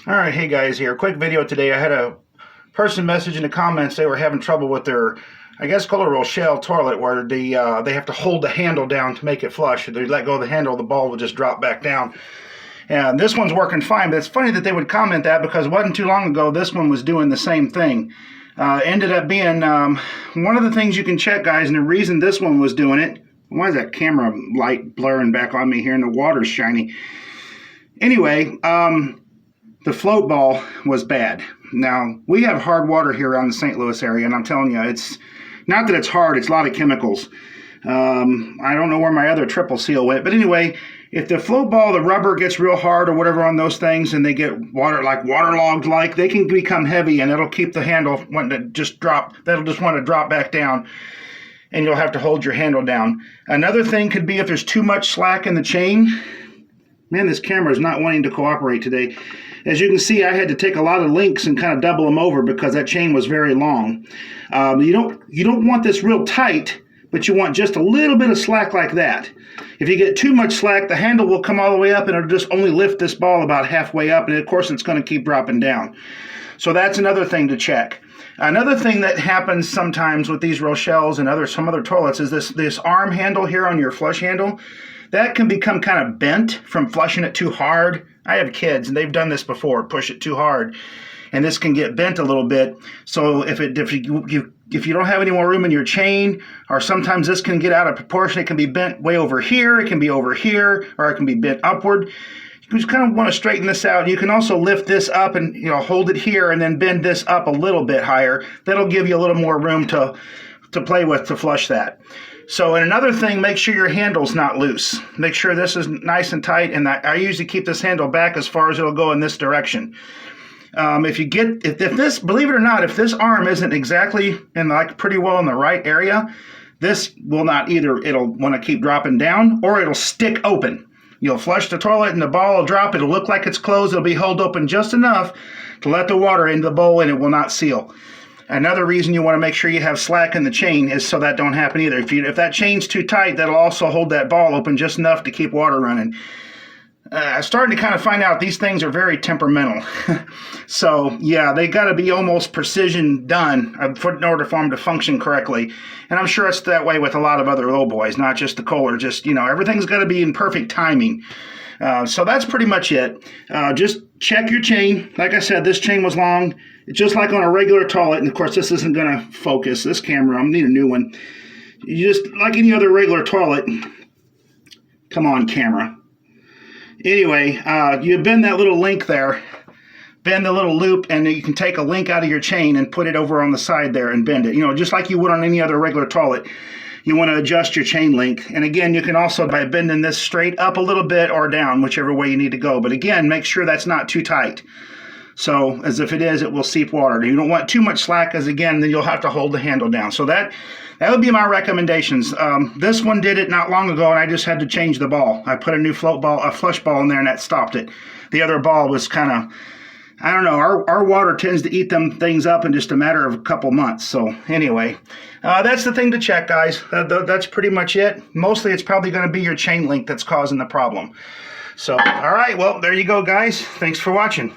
All right, hey guys, here. Quick video today. I had a person message in the comments they were having trouble with their, I guess, Kohler Rochelle toilet, where they have to hold the handle down to make it flush. If they let go of the handle, the ball will just drop back down. And this one's working fine, but it's funny that they would comment that because it wasn't too long ago this one was doing the same thing. Ended up being one of the things you can check, guys, and the reason this one was doing it. Why is that camera light blurring back on me here and the water's shiny? Anyway, the float ball was bad. Now, we have hard water here around the St. Louis area, and I'm telling you, it's not that it's hard, it's a lot of chemicals. I don't know where my other triple seal went, but anyway, if the float ball, the rubber gets real hard or whatever on those things and they get waterlogged, they can become heavy and it'll keep the handle wanting to just drop. That'll just want to drop back down and you'll have to hold your handle down. Another thing could be if there's too much slack in the chain. Man, this camera is not wanting to cooperate today. As you can see, I had to take a lot of links and kind of double them over because that chain was very long. You don't want this real tight, but you want just a little bit of slack like that. If you get too much slack, the handle will come all the way up and it'll just only lift this ball about halfway up, and of course it's going to keep dropping down. So that's another thing to check. Another thing that happens sometimes with these Rochelles and some other toilets is this arm handle here on your flush handle. That can become kind of bent from flushing it too hard. I have kids and they've done this before, push it too hard, and this can get bent a little bit. So if you don't have any more room in your chain, or sometimes this can get out of proportion, it can be bent way over here, it can be over here, or it can be bent upward. You just kind of want to straighten this out. You can also lift this up and hold it here and then bend this up a little bit higher. That'll give you a little more room to play with to flush that. So, and another thing, make sure your handle's not loose. Make sure this is nice and tight, and I usually keep this handle back as far as it'll go in this direction. If this, believe it or not, if this arm isn't exactly pretty well in the right area, this will not either, it'll want to keep dropping down, or it'll stick open. You'll flush the toilet and the ball will drop, it'll look like it's closed, it'll be held open just enough to let the water into the bowl and it will not seal. Another reason you want to make sure you have slack in the chain is so that don't happen either. If that chain's too tight, that'll also hold that ball open just enough to keep water running. I'm starting to kind of find out these things are very temperamental. So yeah, they got to be almost precision done in order for them to function correctly. And I'm sure it's that way with a lot of other old boys, not just the Kohler. Just, everything's got to be in perfect timing. So that's pretty much it. Just check your chain. Like I said, this chain was long. It's just like on a regular toilet. And of course, this isn't going to focus. This camera, I need a new one. You just, like any other regular toilet. Come on, camera. Anyway, you bend that little link there. Bend the little loop, and you can take a link out of your chain and put it over on the side there and bend it. Just like you would on any other regular toilet. You want to adjust your chain link. And again, you can also, by bending this straight up a little bit or down, whichever way you need to go. But again, make sure that's not too tight. So, as if it is, it will seep water. You don't want too much slack, as again, then you'll have to hold the handle down. So that would be my recommendations. This one did it not long ago, and I just had to change the ball. I put a new flush ball in there, and that stopped it. The other ball was kind of, I don't know, our water tends to eat them things up in just a matter of a couple months. So anyway, that's the thing to check, guys. That's pretty much it. Mostly it's probably going to be your chain link that's causing the problem. So, all right, well, there you go, guys. Thanks for watching.